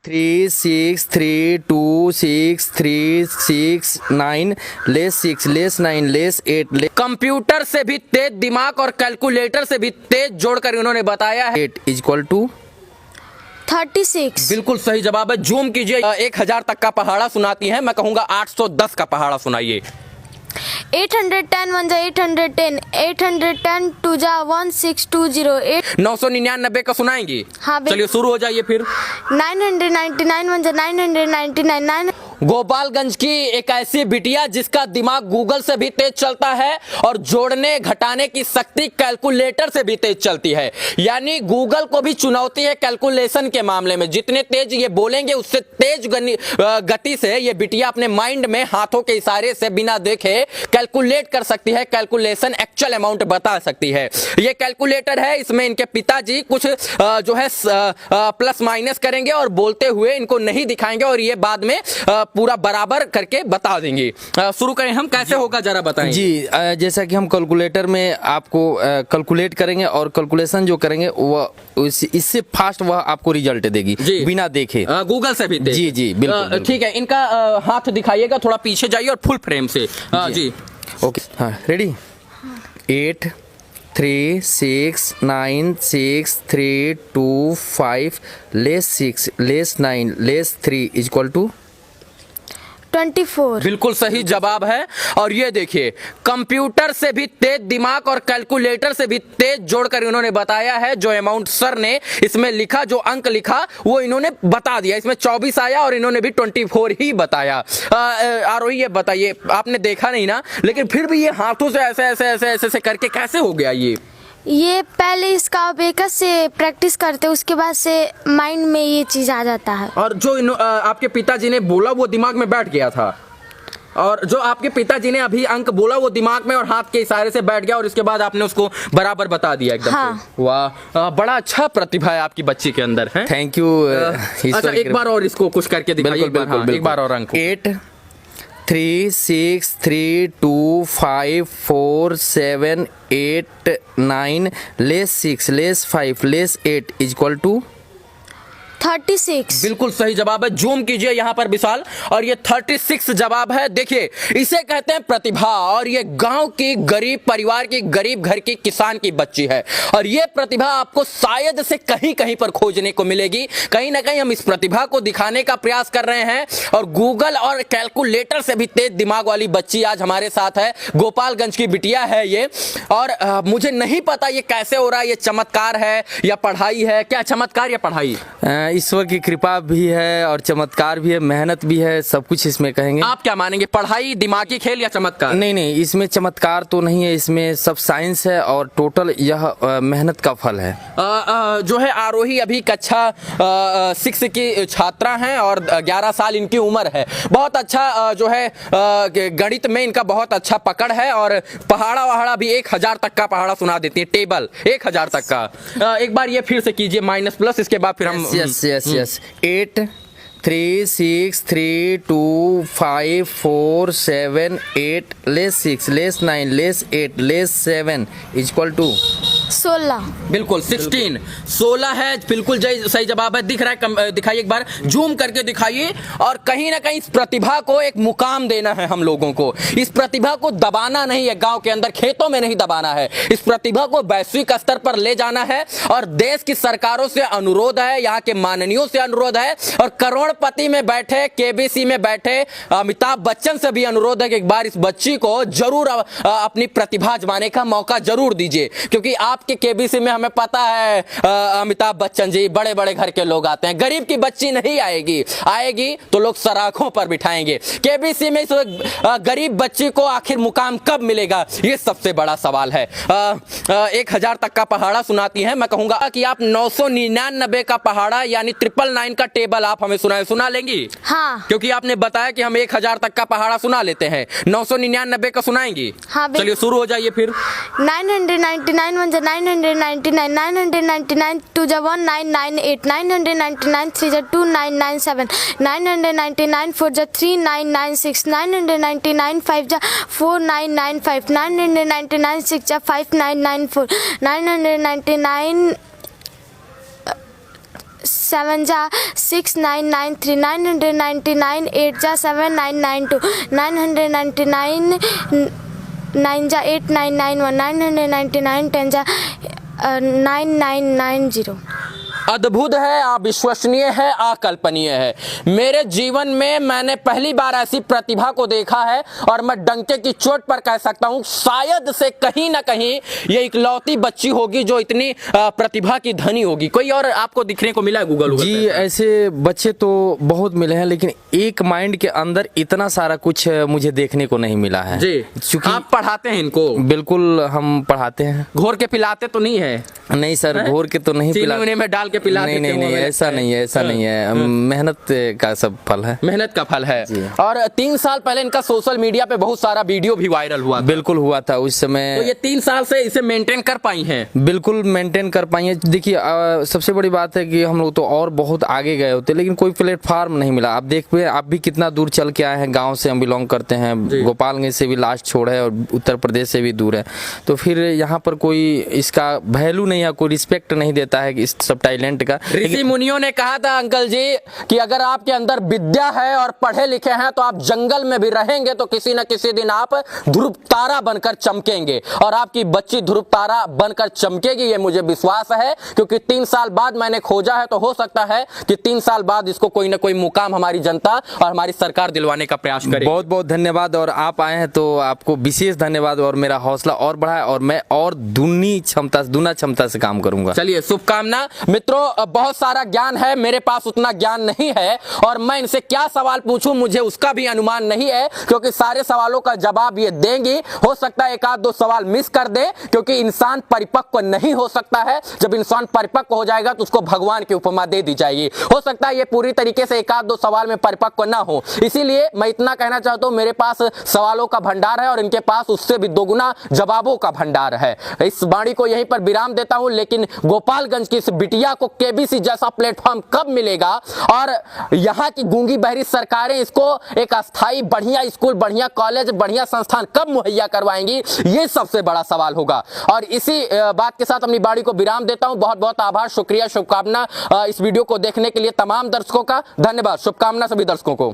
3 6 3 2 6 3 6 9 less 6 less 9 less 8 computer से भी तेज दिमाग और कैलकुलेटर से भी तेज जोड़कर इन्होंने बताया है 8 इक्वल टू 36। बिल्कुल सही जवाब है। जूम कीजिए। 1000 तक का पहाड़ा सुनाती है, मैं कहूंगा 810 का पहाड़ा सुनाइए। 810 1 जा 810, 810 2 जा 1620, 999 का सुनाएंगी? हाँ, चलिए शुरू हो जाइए फिर। 999 1 जा 999, गोपालगंज की एक ऐसी बिटिया जिसका दिमाग गूगल से भी तेज चलता है और जोड़ने घटाने की शक्ति कैलकुलेटर से भी तेज चलती है। यानी गूगल को भी चुनौती है कैलकुलेशन के मामले में। जितने तेज ये बोलेंगे उससे तेज गति से ये बिटिया अपने माइंड में हाथों के इशारे से बिना देखे कैलकुलेट कर सकती है, कैलकुलेशन एक्चुअल अमाउंट बता सकती है। ये कैलकुलेटर है, इसमें इनके पिताजी कुछ जो है प्लस माइनस करेंगे और बोलते हुए इनको नहीं दिखाएंगे और ये बाद में पूरा बराबर करके बता देंगे। शुरू करें हम, कैसे होगा जरा बताएं। जी जैसा कि हम कैलकुलेटर में आपको कैलकुलेट करेंगे और कैलकुलेशन जो करेंगे वह इससे फास्ट वह आपको रिजल्ट देगी बिना देखे, गूगल से भी जी जी बिल्कुल। ठीक है, इनका हाथ दिखाइएगा, थोड़ा पीछे जाइए और फुल फ्रेम से जी। ओके हाँ ready. 8 3 6 9 6 3 2 5 less 6 less 9 less 3 equal to 24। बिल्कुल सही जवाब है। और ये देखिए, कंप्यूटर से भी तेज दिमाग और कैलकुलेटर से भी तेज जोड़कर इन्होंने बताया है। जो अमाउंट सर ने इसमें लिखा, जो अंक लिखा वो इन्होंने बता दिया। इसमें 24 आया और इन्होंने भी 24 ही बताया। आरोही ये बताइए, आपने देखा नहीं ना, लेकिन फिर भी ये हाथों से ऐसे ऐसे ऐसे ऐसे ऐसे करके कैसे हो गया ये पहले इसका बेकस से प्रैक्टिस करते, उसके बाद से माइंड में ये चीज आ जाता है। और जो आपके पिताजी ने बोला वो दिमाग में बैठ गया था, और जो आपके पिताजी ने अभी अंक बोला वो दिमाग में और हाथ के इशारे से बैठ गया और इसके बाद आपने उसको बराबर बता दिया एकदम। हाँ। से वाह, बड़ा अच्छा प्रतिभा है आपकी बच्ची के अंदर है। Thank you. अच्छा एक बार और इसको कुछ करके दिखाइए। एक बार और अंक। 8 3 6 3 2 5 4 7 8 9 less 6 less 5 less 8 equal to 36। बिल्कुल सही जवाब है। जूम कीजिए यहाँ पर विशाल, और ये 36 जवाब है। देखिए, इसे कहते हैं प्रतिभा, और ये गांव की गरीब परिवार की, गरीब घर की किसान की बच्ची है। और ये प्रतिभा आपको शायद से कहीं कहीं पर खोजने को मिलेगी। कहीं ना कहीं हम इस प्रतिभा को दिखाने का प्रयास कर रहे हैं। और गूगल और कैलकुलेटर से भी तेज दिमाग वाली बच्ची आज हमारे साथ है। गोपालगंज की बिटिया है ये। और मुझे नहीं पता ये कैसे हो रहा है, ये चमत्कार है या पढ़ाई है? क्या चमत्कार या पढ़ाई? ईश्वर की कृपा भी है और चमत्कार भी है, मेहनत भी है, सब कुछ इसमें कहेंगे। आप क्या मानेंगे, पढ़ाई, दिमागी खेल या चमत्कार? नहीं नहीं, इसमें चमत्कार तो नहीं है, इसमें सब साइंस है और टोटल यह मेहनत का फल है। जो है आरोही अभी कक्षा 6 की छात्रा हैं और 11 साल इनकी उम्र है। बहुत अच्छा जो है गणित में इनका बहुत अच्छा पकड़ है और पहाड़ा वहाड़ा भी 1000 तक का पहाड़ा सुना देती है। टेबल 1000 तक का। एक बार ये फिर से कीजिए, माइनस प्लस, इसके बाद फिर हम yes 8 3 6 3 2 5 4 7 8 less 6 less 9 less 8 less 7 equal to 16। बिल्कुल 16 है। बिल्कुल सही जवाब है। दिख रहा है? दिखाइए एक बार, जूम करके दिखाइए। और कहीं ना कहीं इस प्रतिभा को एक मुकाम देना है हम लोगों को। इस प्रतिभा को दबाना नहीं है, गांव के अंदर खेतों में नहीं दबाना है। इस प्रतिभा को वैश्विक स्तर पर ले जाना है। और देश की सरकारों से अनुरोध है, यहाँ के माननीयों से अनुरोध है, और करोड़पति में बैठे, केबीसी में बैठे अमिताभ बच्चन से भी अनुरोध है कि एक बार इस बच्ची को जरूर अपनी प्रतिभा आजमाने का मौका जरूर दीजिए। क्योंकि आपके केबीसी में हमें पता है अमिताभ बच्चन जी बड़े बड़े घर के लोग आते हैं। गरीब की बच्ची नहीं आएगी, आएगी तो लोग सराखों पर बिठाएंगे। केबीसी में इस गरीब बच्ची को आखिर मुकाम कब मिलेगा, ये सबसे बड़ा सवाल है। 1000 तक का पहाड़ा सुनाती हैं। मैं कहूंगा कि आप 999 का पहाड़ा यानी 999 का टेबल आप हमें सुना लेंगी? हाँ। क्योंकि आपने बताया कि हम 1000 तक का पहाड़ा सुना लेते हैं। 999 का सुनाएंगी? हाँ। चलिए शुरू हो जाइए फिर। 999 1 जा 999, 999 2 जा 1998, 999 3 जा 2997, 999 4 जा 3996, 999 5 जा 4995, 999 6 जा 5994, 999 7 जा 6993 999 8 जा 7992 999 9 जा 8991 999 10 जा 9990। अद्भुत है, अविश्वसनीय है, अकल्पनीय है। मेरे जीवन में मैंने पहली बार ऐसी प्रतिभा को देखा है और मैं डंके की चोट पर कह सकता हूं शायद से कहीं ना कहीं ये इकलौती बच्ची होगी जो इतनी प्रतिभा की धनी होगी। कोई और आपको दिखने को मिला है गूगल जी? ऐसे बच्चे तो बहुत मिले हैं, लेकिन एक माइंड के अंदर इतना सारा कुछ मुझे देखने को नहीं मिला है जी। क्योंकि आप पढ़ाते हैं इनको? बिल्कुल हम पढ़ाते हैं। घोर के पिलाते तो नहीं है? नहीं सर, घोर के तो नहीं पिलाते। चीनी में डाल के पिला नहीं नहीं नहीं, ऐसा नहीं है, ऐसा नहीं है। मेहनत का सब फल है, मेहनत का फल है। और 3 साल पहले इनका सोशल मीडिया पे बहुत सारा वीडियो भी वायरल हुआ था। बिल्कुल हुआ था उस समय। तो ये 3 साल से इसे मेंटेन कर पाई हैं? बिल्कुल मेंटेन कर पाई है। देखिए सबसे बड़ी बात है कि हम लोग तो और बहुत आगे गए होते, लेकिन कोई प्लेटफॉर्म नहीं मिला। आप देख पे आप भी कितना दूर चल के आए हैं, गांव से हम बिलोंग करते हैं, गोपालगंज से भी लास्ट छोड़ है और उत्तर प्रदेश से भी दूर है। तो फिर यहाँ पर कोई इसका वैल्यू नहीं है, कोई रिस्पेक्ट नहीं देता है इस सब टैलेंट का। ऋषि मुनियों ने कहा था अंकल जी कि अगर आपके अंदर विद्या है और पढ़े लिखे हैं तो आप जंगल में भी रहेंगे तो किसी न किसी दिन आप ध्रुव तारा बनकर चमकेंगे, और आपकी बच्ची ध्रुव तारा बनकर चमकेगी, ये मुझे विश्वास है। क्योंकि 3 साल बाद मैंने खोजा है, तो हो सकता है कि 3 साल बाद इसको कोई ना कोई मुकाम हमारी जनता और हमारी सरकार दिलवाने का प्रयास करे। बहुत बहुत धन्यवाद। और आप आए हैं तो आपको विशेष धन्यवाद, और मेरा हौसला और बढ़ा है और मैं और दूना क्षमता से काम करूंगा। चलिए, शुभकामना। मित्रों, बहुत सारा ज्ञान है, मेरे पास उतना ज्ञान नहीं है और मैं इनसे क्या सवाल पूछूं मुझे उसका भी अनुमान नहीं है, क्योंकि सारे सवालों का जवाब ये देंगी। हो सकता है 1-2 सवाल मिस कर दे, क्योंकि इंसान परिपक्व नहीं हो सकता है। जब इंसान परिपक्व हो जाएगा तो उसको भगवान की उपमा दे दी जाएगी। हो सकता है ये पूरी तरीके से 1-2 सवाल में परिपक्व ना हो, इसीलिए मैं इतना कहना चाहता हूं, मेरे पास सवालों का भंडार है और इनके पास उससे भी दोगुना जवाबों का भंडार है। इस वाणी को यहीं पर विराम देता हूं, लेकिन गोपालगंज की इस बिटिया को केबीसी जैसा प्लेटफॉर्म कब मिलेगा और यहाँ की गूंगी बहरी सरकारें इसको एक अस्थाई बढ़िया स्कूल, बढ़िया कॉलेज, बढ़िया संस्थान कब मुहैया करवाएंगी, ये सबसे बड़ा सवाल होगा। और इसी बात के साथ अपनी बाड़ी को विराम देता हूं। बहुत बहुत आभार, शुक्रिया, शुभकामना इस वीडियो को देखने के लिए तमाम दर्शकों का। धन्यवाद, शुभकामना सभी दर्शकों को।